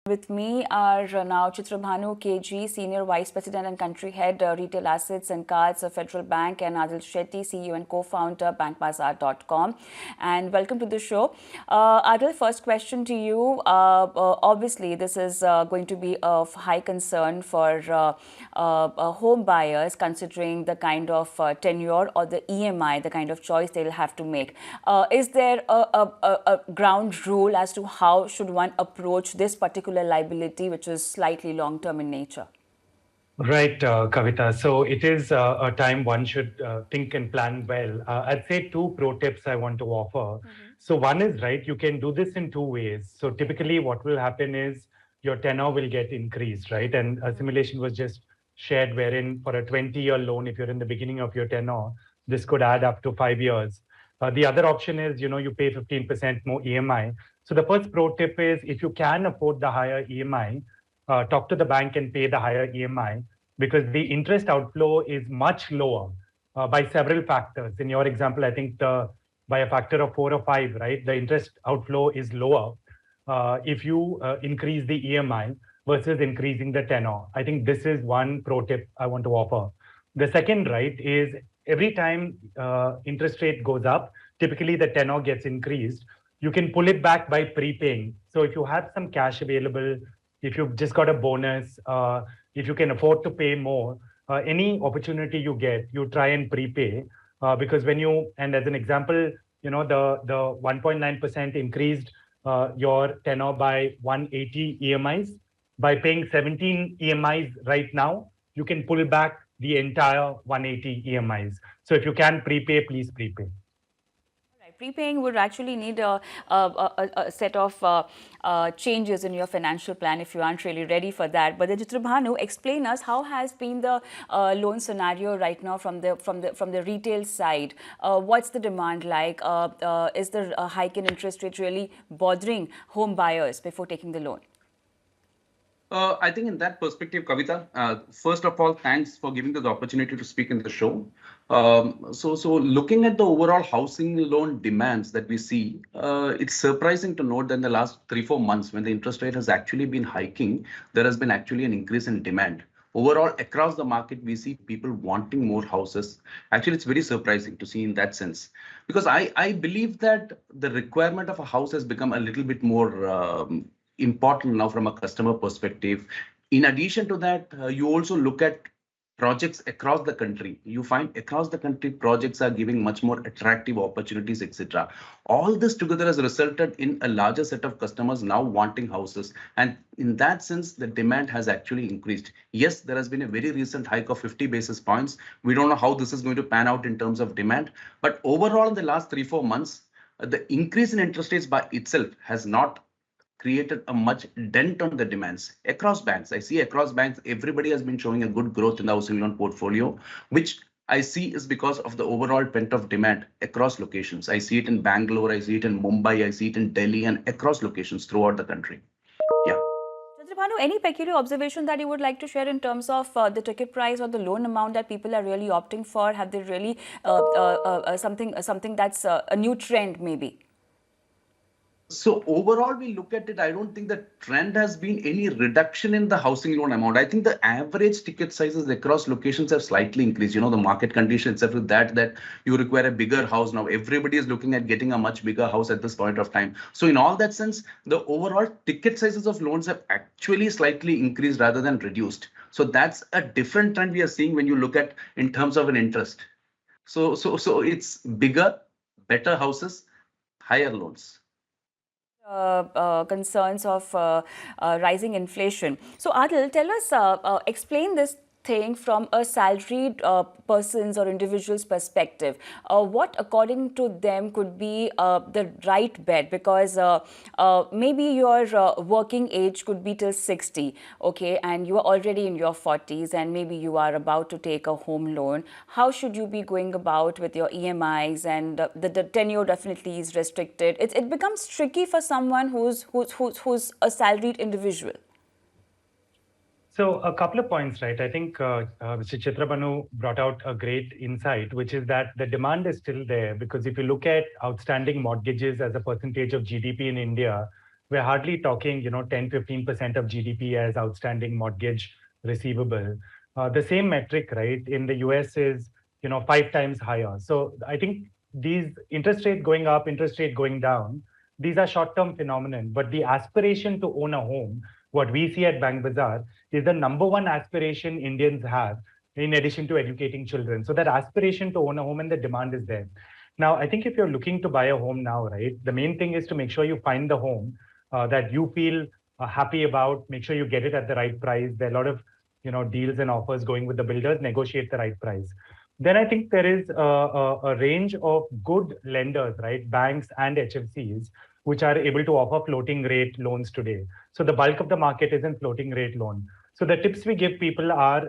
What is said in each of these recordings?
With me are now Chitrabhanu, KG, Senior Vice President and Country Head, Retail Assets and Cards of Federal Bank, and Adhil Shetty, CEO and Co-founder, bankbazaar.com. And welcome to the show. Adhil, first question to you. Obviously, this is going to be of high concern for home buyers, considering the kind of tenure or the EMI, the kind of choice they'll have to make. Is there a ground rule as to how should one approach this particular liability, which is slightly long-term in nature? Right, Kavita. So it is a time one should think and plan well. I'd say two pro tips I want to offer. So one is, right, you can do this in two ways. So typically what will happen is your tenor will get increased, right? And a simulation was just shared wherein for a 20-year loan, if you're in the beginning of your tenor, this could add up to 5 years. The other option is, you pay 15% more EMI. So the first pro tip is if you can afford the higher EMI, talk to the bank and pay the higher EMI because the interest outflow is much lower by several factors. In your example, I think by a factor of 4 or 5, right? The interest outflow is lower if you increase the EMI versus increasing the tenor. I think this is one pro tip I want to offer. The second, right, is every time interest rate goes up, typically the tenor gets increased. You can pull it back by prepaying. So if you have some cash available, if you've just got a bonus, if you can afford to pay more, any opportunity you get, you try and prepay. Because when you, and as an example, the 1.9% increased your tenor by 180 EMIs. By paying 17 EMIs right now, you can pull back the entire 180 EMIs. So if you can prepay, please prepay. Prepaying would actually need a set of changes in your financial plan if you aren't really ready for that. But Chitrabhanu, explain us how has been the loan scenario right now from the retail side. What's the demand like? Is the hike in interest rate really bothering home buyers before taking the loan? I think in that perspective, Kavita, first of all, thanks for giving us the opportunity to speak in the show. So looking at the overall housing loan demands that we see, it's surprising to note that in the last 3-4 months, when the interest rate has actually been hiking, there has been actually an increase in demand. Overall, across the market, we see people wanting more houses. Actually, it's very surprising to see in that sense, because I believe that the requirement of a house has become a little bit more important now from a customer perspective. In addition to that, you also look at projects across the country. You find across the country projects are giving much more attractive opportunities, etc. All this together has resulted in a larger set of customers now wanting houses. And in that sense, the demand has actually increased. Yes, there has been a very recent hike of 50 basis points. We don't know how this is going to pan out in terms of demand. But overall, in the last 3-4 months, the increase in interest rates by itself has not created a much dent on the demands across banks. I see across banks, everybody has been showing a good growth in the housing loan portfolio, which I see is because of the overall pent-up demand across locations. I see it in Bangalore, I see it in Mumbai, I see it in Delhi, and across locations throughout the country. Yeah. Chitrabhanu, any peculiar observation that you would like to share in terms of the ticket price or the loan amount that people are really opting for? Have they really something that's a new trend maybe? So overall, we look at it, I don't think the trend has been any reduction in the housing loan amount. I think the average ticket sizes across locations have slightly increased. The market condition itself with that you require a bigger house. Now everybody is looking at getting a much bigger house at this point of time. So in all that sense, the overall ticket sizes of loans have actually slightly increased rather than reduced. So that's a different trend we are seeing when you look at in terms of an interest. So it's bigger, better houses, higher loans. Concerns of rising inflation. So Adhil, tell us, explain this thing from a salaried person's or individual's perspective. What according to them could be the right bet? Because maybe your working age could be till 60, okay, and you are already in your 40s and maybe you are about to take a home loan. How should you be going about with your EMIs? And the tenure definitely is restricted. It becomes tricky for someone who's a salaried individual. So a couple of points, right? I think Mr. Chitrabhanu brought out a great insight, which is that the demand is still there because if you look at outstanding mortgages as a percentage of GDP in India, we're hardly talking, 10, 15% of GDP as outstanding mortgage receivable. The same metric, right, in the US is, 5 times higher. So I think these interest rate going up, interest rate going down, these are short-term phenomenon. But the aspiration to own a home, what we see at Bank Bazaar, is the number one aspiration Indians have in addition to educating children. So that aspiration to own a home and the demand is there. Now, I think if you're looking to buy a home now, right, the main thing is to make sure you find the home that you feel happy about. Make sure you get it at the right price. There are a lot of deals and offers going with the builders. Negotiate the right price. Then I think there is a range of good lenders, right, banks and HFCs, which are able to offer floating rate loans today. So the bulk of the market is in floating rate loan. So the tips we give people are,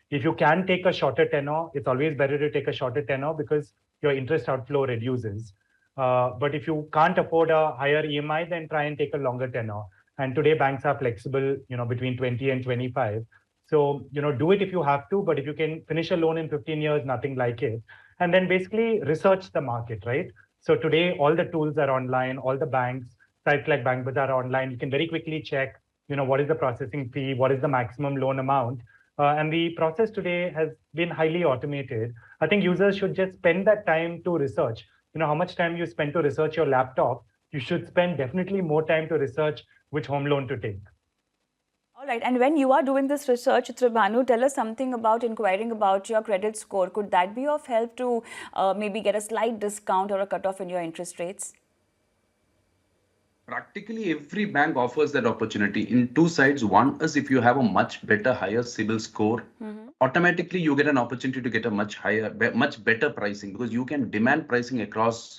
if you can take a shorter tenor, it's always better to take a shorter tenor because your interest outflow reduces. But if you can't afford a higher EMI, then try and take a longer tenor. And today banks are flexible, between 20 and 25. So, do it if you have to, but if you can finish a loan in 15 years, nothing like it. And then basically research the market, right? So today, all the tools are online, all the banks, sites like Bank Bazaar are online. You can very quickly check, what is the processing fee, what is the maximum loan amount. And the process today has been highly automated. I think users should just spend that time to research. How much time you spend to research your laptop, you should spend definitely more time to research which home loan to take. All right. And when you are doing this research, Chitrabhanu, tell us something about inquiring about your credit score. Could that be of help to maybe get a slight discount or a cutoff in your interest rates? Practically every bank offers that opportunity in two sides. One is if you have a much better, higher CIBIL score, automatically you get an opportunity to get a much higher, much better pricing because you can demand pricing across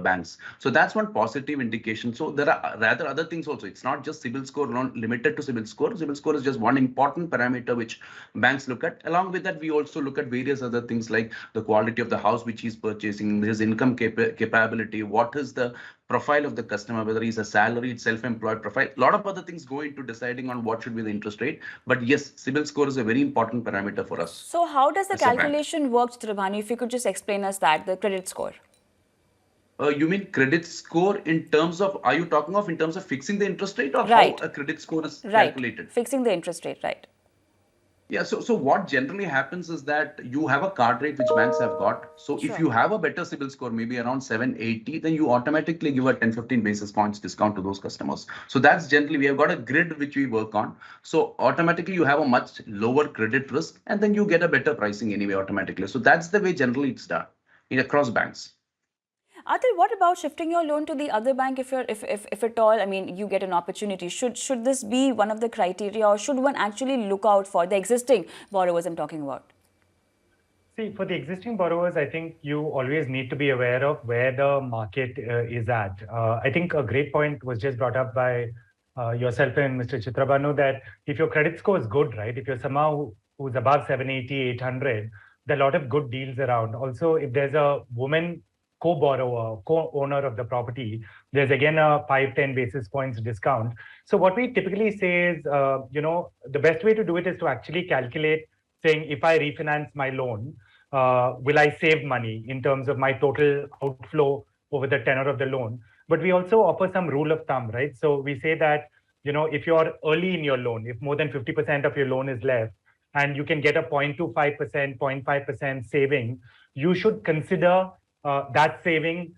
banks. So that's one positive indication. So there are rather other things also. It's not just CIBIL score, not limited to CIBIL score. CIBIL score is just one important parameter which banks look at. Along with that, we also look at various other things like the quality of the house which he's purchasing, his income capability, what is the profile of the customer, whether he's a salaried, self-employed profile. A lot of other things go into deciding on what should be the interest rate. But yes, CIBIL score is a very important parameter for us. So how does the calculation work, Chitrabhanu? If you could just explain us that, the credit score. You mean credit score in terms of, are you talking of in terms of fixing the interest rate or right. how a credit score is right. calculated? Fixing the interest rate, right. Yeah, so what generally happens is that you have a card rate which banks have got. So Sure. if you have a better CIBIL score, maybe around 780, then you automatically give a 10-15 basis points discount to those customers. So that's generally, we have got a grid which we work on. So automatically you have a much lower credit risk and then you get a better pricing anyway automatically. So that's the way generally it's done across banks. Adhil, what about shifting your loan to the other bank if at all, I mean, you get an opportunity? Should this be one of the criteria or should one actually look out for the existing borrowers I'm talking about? See, for the existing borrowers, I think you always need to be aware of where the market is at. I think a great point was just brought up by yourself and Mr. Chitrabhanu that if your credit score is good, right, if you're somehow who's above 780, 800, there are a lot of good deals around. Also, if there's a woman co-borrower, co-owner of the property, there's again a 5-10 basis points discount. So what we typically say is, the best way to do it is to actually calculate saying, if I refinance my loan, will I save money in terms of my total outflow over the tenor of the loan? But we also offer some rule of thumb, right? So we say that, if you're early in your loan, if more than 50% of your loan is left, and you can get a 0.25%, 0.5% saving, you should consider that saving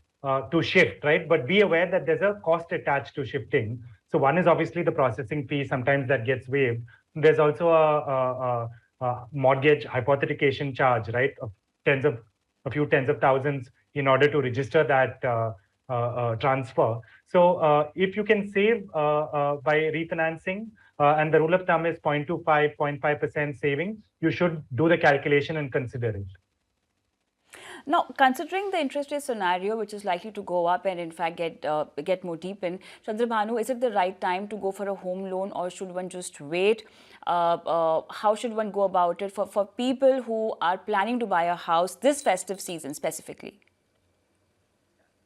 to shift, right? But be aware that there's a cost attached to shifting. So one is obviously the processing fee, sometimes that gets waived. There's also a mortgage hypothecation charge, right? Of a few tens of thousands in order to register that transfer. So if you can save by refinancing, and the rule of thumb is 0.25, 0.5% saving, you should do the calculation and consider it. Now, considering the interest rate scenario, which is likely to go up and in fact get more deepened, Chitrabhanu, is it the right time to go for a home loan or should one just wait? How should one go about it for people who are planning to buy a house this festive season specifically?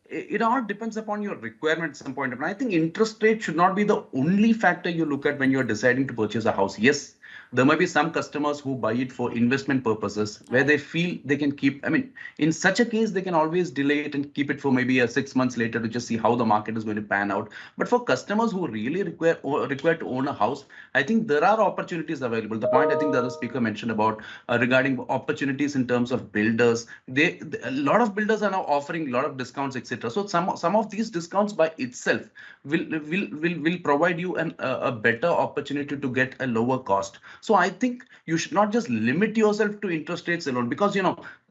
It all depends upon your requirements at some point. I think interest rate should not be the only factor you look at when you're deciding to purchase a house. Yes, There might be some customers who buy it for investment purposes where they feel they can keep, I mean, in such a case, they can always delay it and keep it for maybe a 6 months later to just see how the market is going to pan out. But for customers who really require to own a house, I think there are opportunities available. The point I think the other speaker mentioned about regarding opportunities in terms of builders, a lot of builders are now offering a lot of discounts, etc. So some of these discounts by itself will provide you a better opportunity to get a lower cost. So I think you should not just limit yourself to interest rates alone, because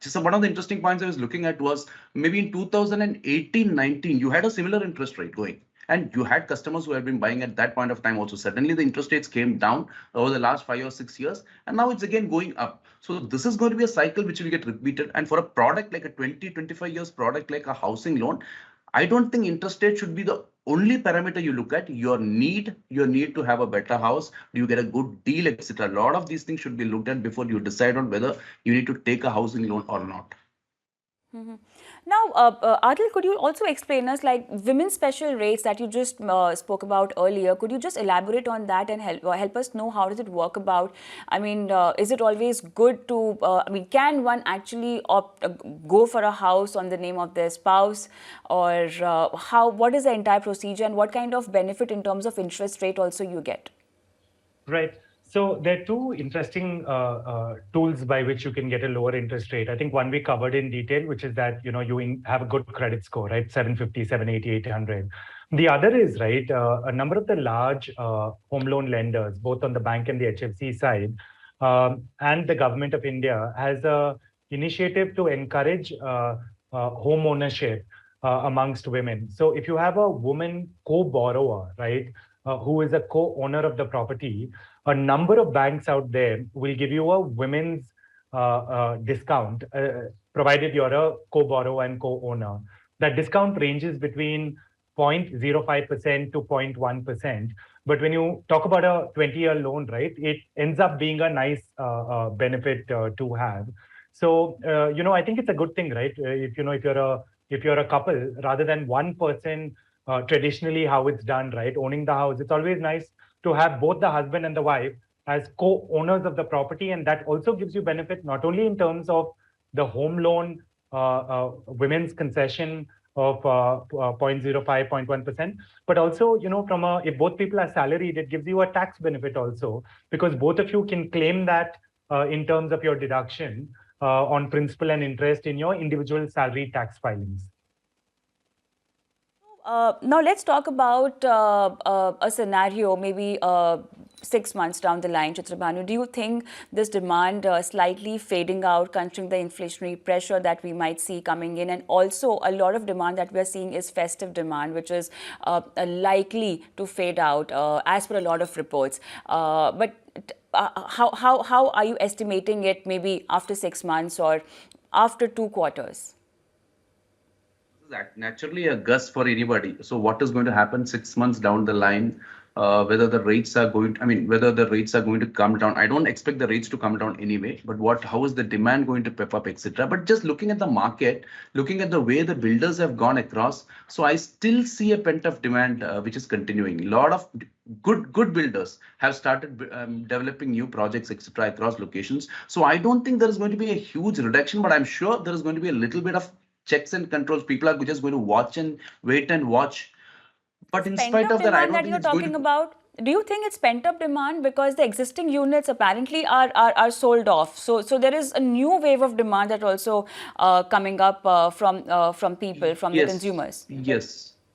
just one of the interesting points I was looking at was maybe in 2018-19 you had a similar interest rate going. And you had customers who had been buying at that point of time also. Suddenly the interest rates came down over the last 5 or 6 years, and now it's again going up. So this is going to be a cycle which will get repeated. And for a product like a 20-25 years product like a housing loan, I don't think interest rate should be the only parameter you look at. Your need to have a better house, do you get a good deal, etc. A lot of these things should be looked at before you decide on whether you need to take a housing loan or not. Now, Adil, could you also explain us, like, women's special rates that you just spoke about earlier? Could you just elaborate on that and help us know how does it work about? I mean, is it always good to? I mean, can one actually go for a house on the name of their spouse, or how? What is the entire procedure, and what kind of benefit in terms of interest rate also you get? Right. So there are two interesting tools by which you can get a lower interest rate. I think one we covered in detail, which is that you have a good credit score, right? 750, 780, 800. The other is, right, a number of the large home loan lenders, both on the bank and the HFC side, and the government of India has a initiative to encourage home ownership amongst women. So if you have a woman co-borrower, right, who is a co-owner of the property, a number of banks out there will give you a women's discount, provided you're a co-borrower and co-owner. That discount ranges between 0.05% to 0.1%. But when you talk about a 20-year loan, right, it ends up being a nice benefit to have. So, I think it's a good thing, right? If you're a couple, rather than one person, traditionally how it's done, right, owning the house, it's always nice to have both the husband and the wife as co-owners of the property. And that also gives you benefit, not only in terms of the home loan, women's concession of 0.05, 0.1%, but also, if both people are salaried, it gives you a tax benefit also, because both of you can claim that in terms of your deduction on principal and interest in your individual salary tax filings. Now let's talk about a scenario, maybe 6 months down the line, Chitrabhanu. Do you think this demand slightly fading out, considering the inflationary pressure that we might see coming in, and also a lot of demand that we're seeing is festive demand, which is likely to fade out as per a lot of reports. But how are you estimating it, maybe after 6 months or after 2 quarters? Naturally a guess for anybody. So what is going to happen 6 months down the line? Whether the rates are going to come down. I don't expect the rates to come down anyway, but how is the demand going to pep up, etc. But just looking at the market, looking at the way the builders have gone across, so I still see a pent-up demand which is continuing. A lot of good builders have started developing new projects, etc. across locations. So I don't think there is going to be a huge reduction, but I'm sure there is going to be a little bit of checks and controls. People are just going to watch and wait and watch. But in spite of that, I don't think it's going to... Do you think it's pent-up demand because the existing units apparently are sold off? So there is a new wave of demand that also coming up from people, from the consumers.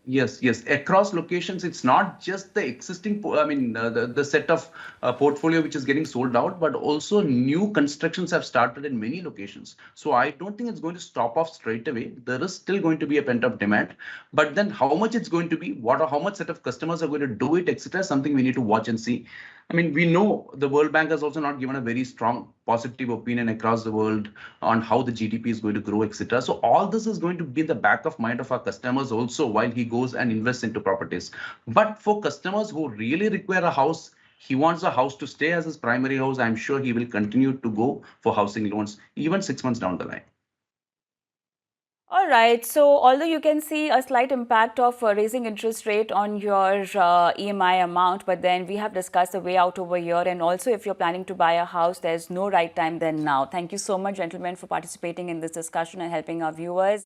Yes. Across locations, it's not just the existing, the set of portfolio which is getting sold out, but also new constructions have started in many locations. So I don't think it's going to stop off straight away. There is still going to be a pent-up demand, but then how much it's going to be, how much set of customers are going to do it, etc. is something we need to watch and see. I mean, we know the World Bank has also not given a very strong positive opinion across the world on how the GDP is going to grow, etc. So all this is going to be in the back of mind of our customers also while he goes and invests into properties. But for customers who really require a house, he wants a house to stay as his primary house, I'm sure he will continue to go for housing loans even 6 months down the line. All right. So, although you can see a slight impact of raising interest rate on your EMI amount, but then we have discussed the way out over here. And also, if you're planning to buy a house, there's no right time than now. Thank you so much, gentlemen, for participating in this discussion and helping our viewers.